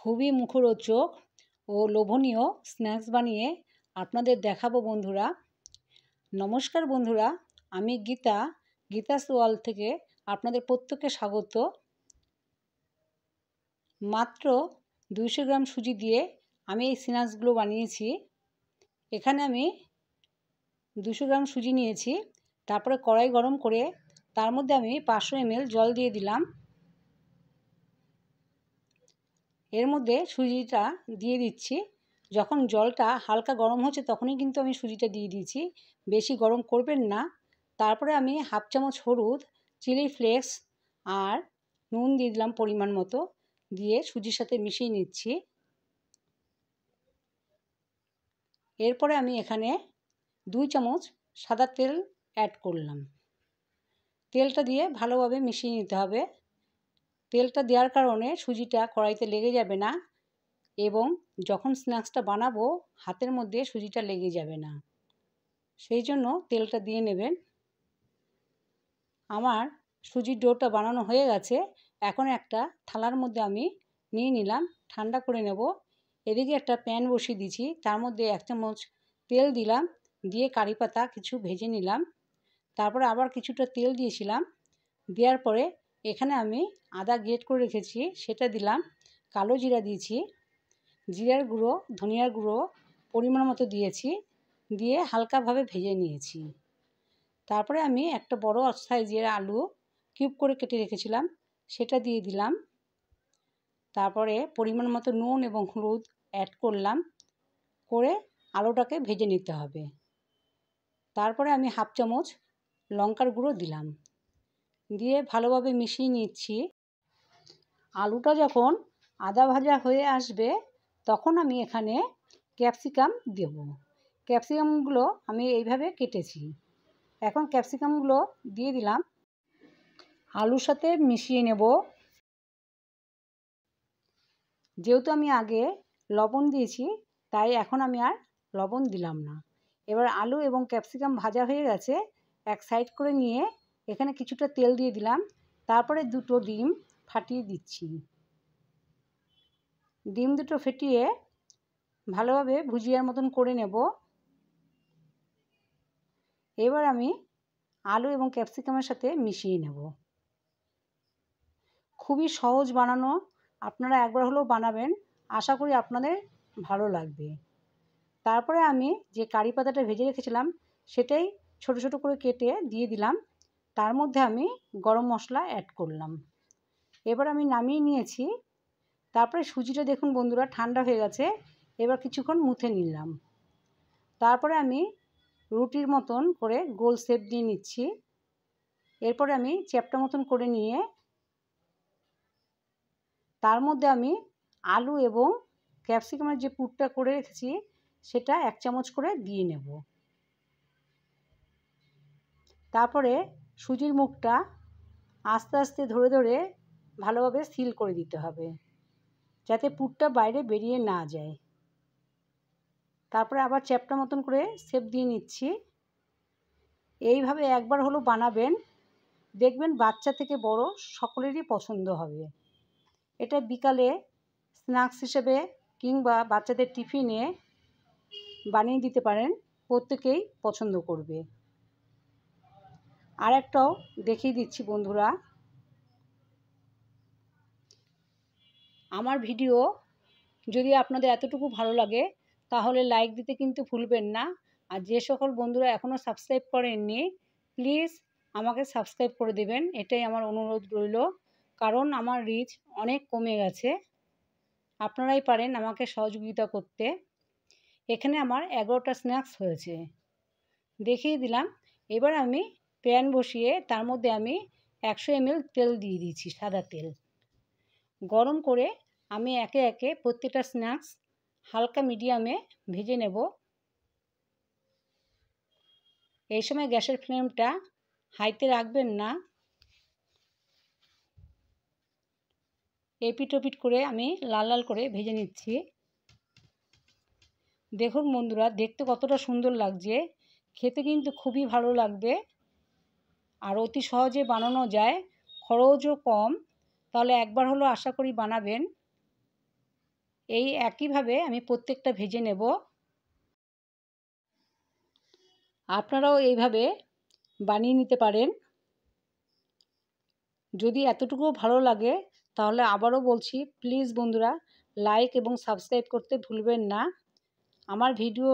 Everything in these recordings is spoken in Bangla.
খুবই মুখরোচক ও লোভনীয় স্ন্যাক্স বানিয়ে আপনাদের দেখাবো বন্ধুরা। নমস্কার বন্ধুরা, আমি গীতাস ওয়ার্ল্ড থেকে আপনাদের প্রত্যেককে স্বাগত। মাত্র 200 গ্রাম সুজি দিয়ে আমি এই স্ন্যাক্সগুলো বানিয়েছি। এখানে আমি 200 গ্রাম সুজি নিয়েছি। তারপরে কড়াই গরম করে তার মধ্যে আমি 500 ml জল দিয়ে দিলাম। এর মধ্যে সুজিটা দিয়ে দিচ্ছি। যখন জলটা হালকা গরম হচ্ছে তখনই কিন্তু আমি সুজিটা দিয়ে দিয়েছি, বেশি গরম করবেন না। তারপরে আমি হাফ চামচ হলুদ, চিলি ফ্লেক্স আর নুন দিয়ে দিলাম পরিমাণ মতো, দিয়ে সুজির সাথে মিশিয়ে নিচ্ছি। এরপরে আমি এখানে 2 চামচ সাদা তেল অ্যাড করলাম। তেলটা দিয়ে ভালোভাবে মিশিয়ে নিতে হবে। তেলটা দেওয়ার কারণে সুজিটা কড়াইতে লেগে যাবে না এবং যখন স্ন্যাক্সটা বানাবো হাতের মধ্যে সুজিটা লেগে যাবে না, সেই জন্য তেলটা দিয়ে নেবেন। আমার সুজির ডোটা বানানো হয়ে গেছে। এখন একটা থালার মধ্যে আমি নিয়ে নিলাম, ঠান্ডা করে নেব। এদিকে একটা প্যান বসিয়ে দিয়েছি, তার মধ্যে 1 চামচ তেল দিলাম, দিয়ে কারি পাতা কিছু ভেজে নিলাম। তারপরে আবার কিছুটা তেল দিয়েছিলাম। দেওয়ার পরে এখানে আমি আদা গ্রেট করে রেখেছি সেটা দিলাম, কালো জিরা দিয়েছি, জিরার গুঁড়ো, ধনিয়ার গুঁড়ো পরিমাণ মতো দিয়েছি, দিয়ে হালকাভাবে ভেজে নিয়েছি। তারপরে আমি একটা বড় সাইজের আলু কিউব করে কেটে রেখেছিলাম সেটা দিয়ে দিলাম। তারপরে পরিমাণ মতো নুন এবং হলুদ অ্যাড করলাম, করে আলুটাকে ভেজে নিতে হবে। তারপরে আমি হাফ চামচ লঙ্কার গুঁড়ো দিলাম, দিয়ে ভালোভাবে মিশিয়ে নিচ্ছি। আলুটা যখন আদা ভাজা হয়ে আসবে তখন আমি এখানে ক্যাপসিকাম দেব। ক্যাপসিকামগুলো আমি এইভাবে কেটেছি। এখন ক্যাপসিকামগুলো দিয়ে দিলাম, আলুর সাথে মিশিয়ে নেব। যেহেতু আমি আগে লবণ দিয়েছি তাই এখন আমি আর লবণ দিলাম না। এবার আলু এবং ক্যাপসিকাম ভাজা হয়ে গেছে, এক সাইড করে নিয়ে এখানে কিছুটা তেল দিয়ে দিলাম। তারপরে 2টো ডিম ফাটিয়ে দিচ্ছি। ডিম দুটো ফেটিয়ে ভালোভাবে ভুজিয়ার মতন করে নেব। এবার আমি আলু এবং ক্যাপসিকামের সাথে মিশিয়ে নেব। খুবই সহজ বানানো, আপনারা একবার হলেও বানাবেন, আশা করি আপনাদের ভালো লাগবে। তারপরে আমি যে কারি পাতাটা ভেজে রেখেছিলাম সেটাই ছোট ছোট করে কেটে দিয়ে দিলাম। তার মধ্যে আমি গরম মশলা অ্যাড করলাম। এবার আমি নামিয়ে নিয়েছি। তারপরে সুজিটা দেখুন বন্ধুরা ঠান্ডা হয়ে গেছে, এবার কিছুক্ষণ মুথে নিলাম। তারপরে আমি রুটির মতন করে গোল শেপ দিয়ে নিচ্ছি। এরপরে আমি চ্যাপ্টা মতন করে নিয়ে তার মধ্যে আমি আলু এবং ক্যাপসিকামের যে পুরটা করে রেখেছি সেটা 1 চামচ করে দিয়ে নেব। তারপরে সুজির মুখটা আস্তে আস্তে ধরে ধরে ভালোভাবে সিল করে দিতে হবে, যাতে পুরটা বাইরে বেরিয়ে না যায়। তারপরে আবার চ্যাপ্টা মতন করে শেপ দিয়ে নিচ্ছি। এইভাবে একবার হলো বানাবেন, দেখবেন বাচ্চা থেকে বড় সকলেরই পছন্দ হবে। এটা বিকালে স্ন্যাক্স হিসেবে কিংবা বাচ্চাদের টিফিনে বানিয়ে দিতে পারেন, প্রত্যেকেই পছন্দ করবে। আর একটাও দেখিয়ে দিচ্ছি বন্ধুরা। আমার ভিডিও যদি আপনাদের এতটুকু ভালো লাগে তাহলে লাইক দিতে কিন্তু ভুলবেন না। আর যে সকল বন্ধুরা এখনও সাবস্ক্রাইব করেননি প্লিজ আমাকে সাবস্ক্রাইব করে দেবেন, এটাই আমার অনুরোধ রইল। কারণ আমার রিচ অনেক কমে গেছে, আপনারাই পারেন আমাকে সহযোগিতা করতে। এখানে আমার 11টা স্ন্যাক্স হয়েছে, দেখিয়ে দিলাম। এবার আমি প্যান বসিয়ে তার মধ্যে আমি 100 ml তেল দিয়ে দিয়েছি, সাদা তেল। গরম করে আমি একে একে প্রত্যেকটা স্ন্যাক্স হালকা মিডিয়ামে ভেজে নেব। এই সময় গ্যাসের ফ্লেমটা হাইতে রাখবেন না। এপিট ওপিট করে আমি লাল লাল করে ভেজে নিচ্ছি। দেখুন বন্ধুরা দেখতে কতটা সুন্দর লাগছে, খেতে কিন্তু খুবই ভালো লাগবে আর অতি সহজে বানানো যায়, খরচও কম। তাহলে একবার হলো আশা করি বানাবেন। এই একইভাবে আমি প্রত্যেকটা ভেজে নেব। আপনারাও এইভাবে বানিয়ে নিতে পারেন। যদি এতটুকুও ভালো লাগে তাহলে আবারও বলছি, প্লিজ বন্ধুরা লাইক এবং সাবস্ক্রাইব করতে ভুলবেন না। আমার ভিডিও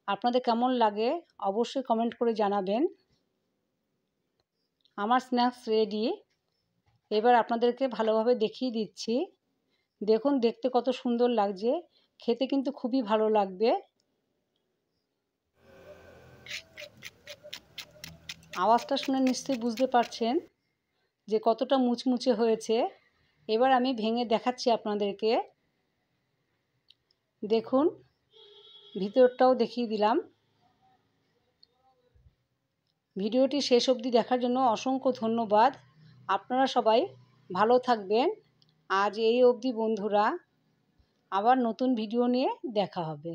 আপনাদের কেমন লাগে অবশ্যই কমেন্ট করে জানাবেন। আমার স্ন্যাক্স রেডি। এবার আপনাদেরকে ভালোভাবে দেখিয়ে দিচ্ছি। দেখুন দেখতে কত সুন্দর লাগছে, খেতে কিন্তু খুবই ভালো লাগবে। আওয়াজটা শুনে নিশ্চয়ই বুঝতে পারছেন যে কতটা মুচমুচে হয়েছে। এবার আমি ভেঙে দেখাচ্ছি আপনাদেরকে। দেখুন ভিতরটাও দেখিয়ে দিলাম। ভিডিওটি শেষ অবধি দেখার জন্য অসংখ্য ধন্যবাদ। আপনারা সবাই ভালো থাকবেন। আজ এই অবধি বন্ধুরা, আবার নতুন ভিডিও নিয়ে দেখা হবে।